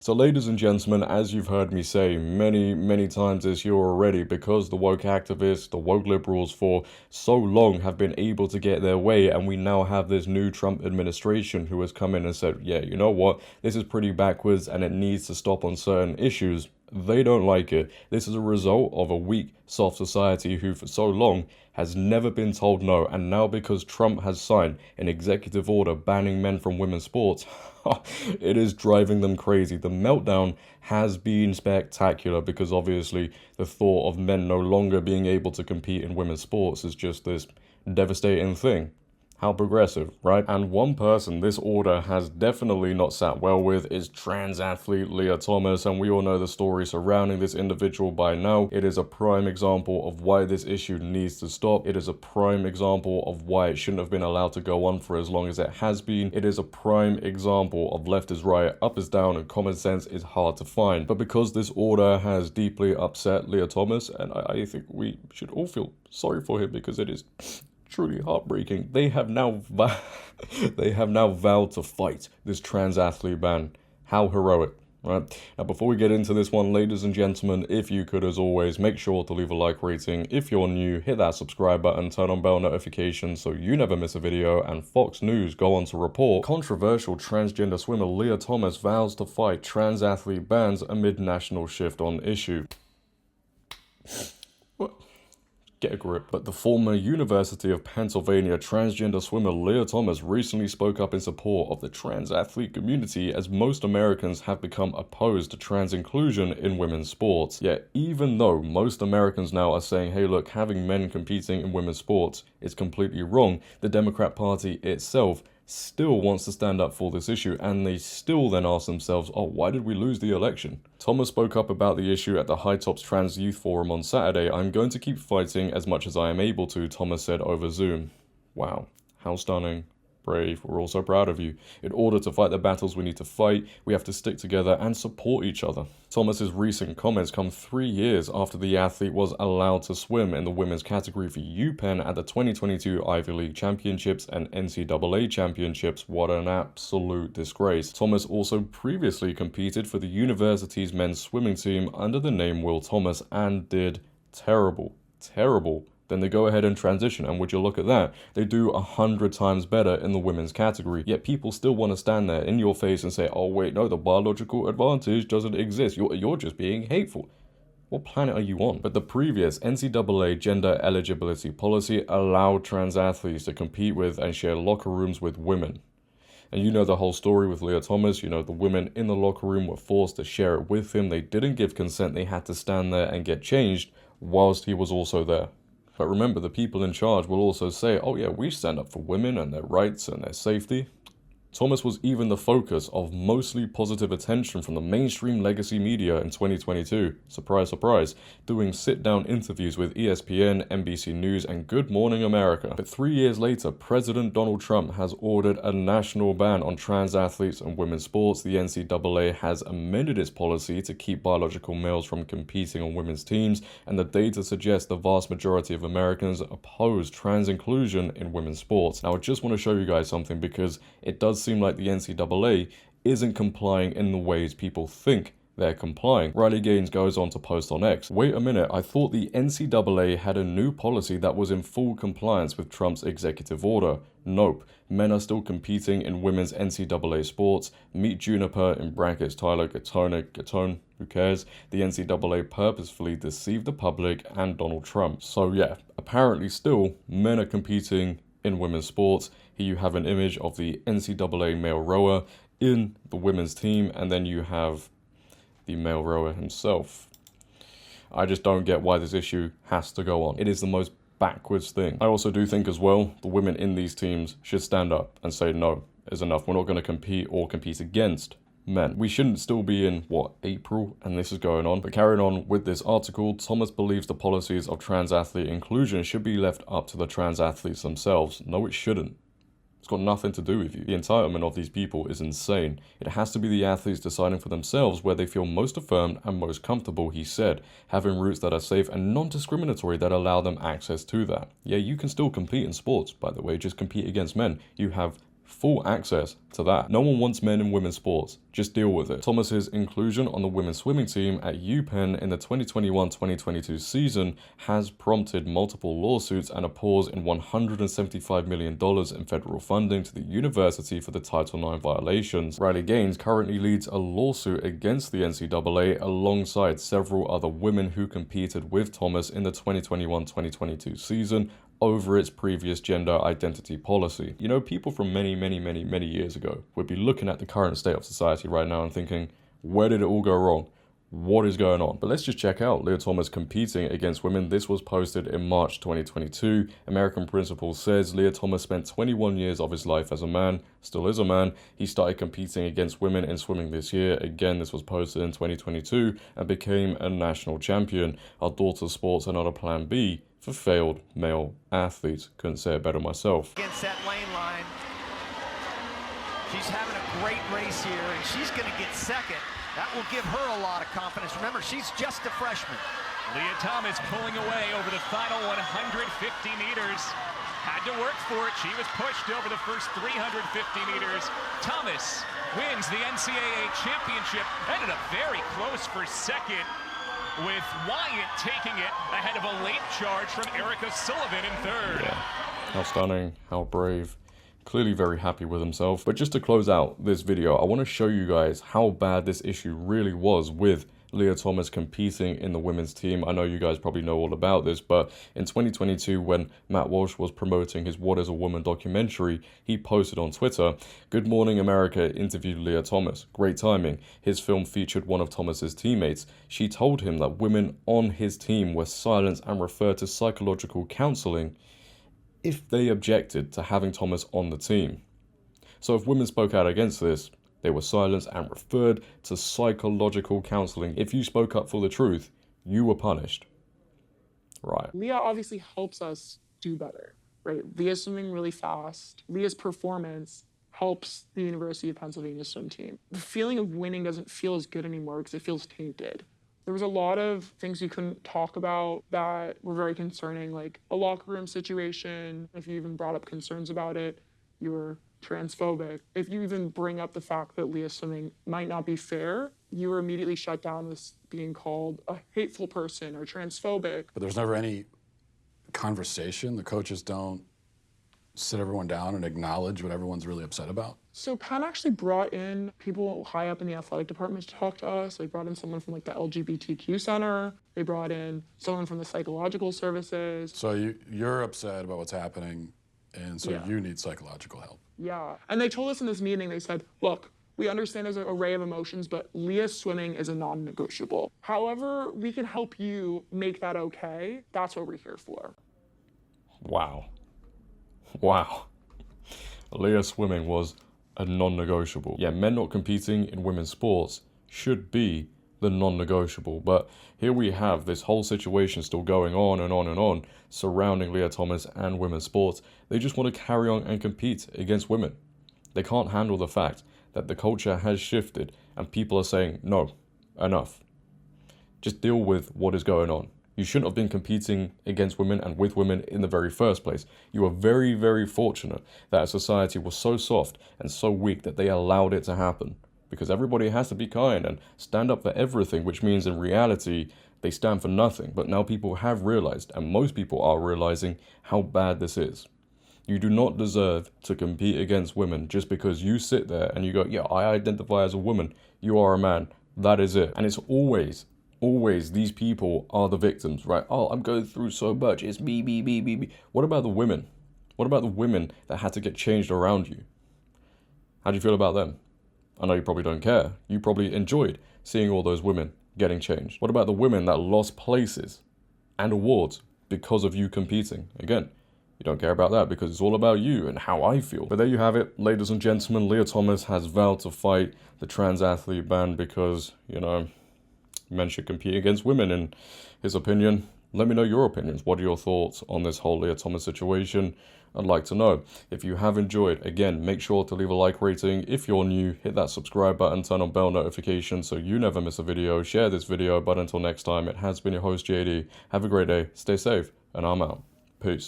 So ladies and gentlemen, as you've heard me say many times this year already, because the woke activists, the woke liberals for so long have been able to get their way, and we now have this new Trump administration who has come in and said, yeah, you know what, this is pretty backwards and it needs to stop on certain issues. They don't like it. This is a result of a weak, soft society who for so long has never been told no, and now because Trump has signed an executive order banning men from women's sports, it is driving them crazy. The meltdown has been spectacular because obviously the thought of men no longer being able to compete in women's sports is just this devastating thing. How progressive, right? And one person this order has definitely not sat well with is trans athlete Leah Thomas, and we all know the story surrounding this individual by now. It is a prime example of why this issue needs to stop. It is a prime example of why it shouldn't have been allowed to go on for as long as it has been. It is a prime example of left is right, up is down, and common sense is hard to find. But because this order has deeply upset Leah Thomas, and I think we should all feel sorry for him because it is truly heartbreaking. They have now vowed to fight this trans athlete ban. How heroic, right? Now, before we get into this one, ladies and gentlemen, if you could, as always, make sure to leave a like rating. If you're new, hit that subscribe button, turn on bell notifications so you never miss a video. And Fox News go on to report controversial transgender swimmer Leah Thomas vows to fight trans athlete bans amid national shift on issue. Get a grip. But the former University of Pennsylvania transgender swimmer Leah Thomas recently spoke up in support of the trans athlete community, as most Americans have become opposed to trans inclusion in women's sports. Yet even though most Americans now are saying, hey look, having men competing in women's sports is completely wrong, the Democrat Party itself still wants to stand up for this issue, and they still then ask themselves, oh, why did we lose the election? Thomas spoke up about the issue at the High Tops Trans Youth Forum on Saturday. I'm going to keep fighting as much as I am able to, Thomas said over Zoom. Wow, how stunning. Brave, we're all so proud of you. In order to fight the battles we need to fight, we have to stick together and support each other. Thomas's recent comments come 3 years after the athlete was allowed to swim in the women's category for UPenn at the 2022 Ivy League Championships and NCAA Championships. What an absolute disgrace. Thomas also previously competed for the university's men's swimming team under the name Will Thomas and did terrible. Then they go ahead and transition, and would you look at that, they do 100 times better in the women's category. Yet people still want to stand there in your face and say, oh wait, no, the biological advantage doesn't exist. You're just being hateful. What planet are you on? But the previous NCAA gender eligibility policy allowed trans athletes to compete with and share locker rooms with women. And you know the whole story with Leah Thomas. You know, the women in the locker room were forced to share it with him. They didn't give consent. They had to stand there and get changed whilst he was also there. But remember, the people in charge will also say, oh yeah, we stand up for women and their rights and their safety. Thomas was even the focus of mostly positive attention from the mainstream legacy media in 2022, surprise, surprise, doing sit-down interviews with ESPN, NBC News, and Good Morning America. But 3 years later, President Donald Trump has ordered a national ban on trans athletes and women's sports. The NCAA has amended its policy to keep biological males from competing on women's teams, and the data suggests the vast majority of Americans oppose trans inclusion in women's sports. Now, I just want to show you guys something because it does seem like the NCAA isn't complying in the ways people think they're complying. Riley Gaines goes on to post on X, wait a minute, I thought the NCAA had a new policy that was in full compliance with Trump's executive order. Nope, men are still competing in women's NCAA sports. Meet Juniper, in brackets Tyler Gatone, who cares? The NCAA purposefully deceived the public and Donald Trump. So yeah, apparently still men are competing in women's sports. Here you have an image of the NCAA male rower in the women's team, and then you have the male rower himself. I just don't get why this issue has to go on. It is the most backwards thing. I also do think as well, the women in these teams should stand up and say no, is enough. We're not going to compete or compete against men. We shouldn't still be in, what, April, and this is going on. But carrying on with this article, Thomas believes the policies of trans athlete inclusion should be left up to the trans athletes themselves. No, it shouldn't. It's got nothing to do with you. The entitlement of these people is insane. It has to be the athletes deciding for themselves where they feel most affirmed and most comfortable, he said, having routes that are safe and non-discriminatory that allow them access to that. Yeah, you can still compete in sports, by the way, just compete against men. You have full access to that. No one wants men in women's sports. Just deal with it. Thomas's inclusion on the women's swimming team at UPenn in the 2021-2022 season has prompted multiple lawsuits and a pause in $175 million in federal funding to the university for the Title IX violations. Riley Gaines currently leads a lawsuit against the NCAA alongside several other women who competed with Thomas in the 2021-2022 season over its previous gender identity policy. You know, people from many years ago would be looking at the current state of society right now and thinking, where did it all go wrong? What is going on? But let's just check out Leah Thomas competing against women. This was posted in March 2022. American Principal says Leah Thomas spent 21 years of his life as a man, still is a man. He started competing against women in swimming this year. Again, this was posted in 2022 and became a national champion. Our daughter's sports are not a plan B for failed male athletes. Couldn't say it better myself. Against that lane line. She's having a great race here, and she's going to get second. That will give her a lot of confidence. Remember, she's just a freshman. Leah Thomas pulling away over the final 150 meters. Had to work for it. She was pushed over the first 350 meters. Thomas wins the NCAA championship. Ended up very close for second, with Wyatt taking it ahead of a late charge from Erica Sullivan in third. Yeah, how stunning, how brave. Clearly very happy with himself. But just to close out this video, I want to show you guys how bad this issue really was with Leah Thomas competing in the women's team. I know you guys probably know all about this, but in 2022, when Matt Walsh was promoting his What is a Woman documentary, he posted on Twitter, "Good Morning America interviewed Leah Thomas. Great timing. His film featured one of Thomas's teammates. She told him that women on his team were silenced and referred to psychological counseling if they objected to having Thomas on the team. So if women spoke out against this, they were silenced and referred to psychological counseling. If you spoke up for the truth, you were punished." Right. Leah obviously helps us do better, right? Leah's swimming really fast. Leah's performance helps the University of Pennsylvania swim team. The feeling of winning doesn't feel as good anymore because it feels tainted. There was a lot of things you couldn't talk about that were very concerning, like a locker room situation. If you even brought up concerns about it, you were transphobic. If you even bring up the fact that Leah swimming might not be fair, you were immediately shut down as being called a hateful person or transphobic. But there's never any conversation. The coaches don't sit everyone down and acknowledge what everyone's really upset about. So Penn actually brought in people high up in the athletic department to talk to us. They brought in someone from like the LGBTQ center. They brought in someone from the psychological services. So you're upset about what's happening, and so you need psychological help. Yeah, and they told us in this meeting, they said, look, we understand there's an array of emotions, but Leah's swimming is a non-negotiable. However, we can help you make that okay. That's what we're here for. Wow. Wow. Leah swimming was a non-negotiable. Yeah, men not competing in women's sports should be the non-negotiable. But here we have this whole situation still going on and on and on surrounding Leah Thomas and women's sports. They just want to carry on and compete against women. They can't handle the fact that the culture has shifted and people are saying, no, enough. Just deal with what is going on. You shouldn't have been competing against women and with women in the very first place. You are very, very fortunate that a society was so soft and so weak that they allowed it to happen. Because everybody has to be kind and stand up for everything, which means in reality, they stand for nothing. But now people have realized, and most people are realizing, how bad this is. You do not deserve to compete against women just because you sit there and you go, yeah, I identify as a woman. You are a man. That is it. And it's always these people are the victims, right? Oh, I'm going through so much. It's me. What about the women? What about the women that had to get changed around you? How do you feel about them? I know you probably don't care. You probably enjoyed seeing all those women getting changed. What about the women that lost places and awards because of you competing? Again, you don't care about that because it's all about you and how I feel. But there you have it, ladies and gentlemen. Leah Thomas has vowed to fight the trans athlete ban because, you know, men should compete against women, in his opinion. Let me know your opinions. What are your thoughts on this whole Leah Thomas situation? I'd like to know. If you have enjoyed, again, make sure to leave a like rating. If you're new, hit that subscribe button, turn on bell notifications so you never miss a video. Share this video, but until next time, it has been your host, JD. Have a great day, stay safe, and I'm out. Peace.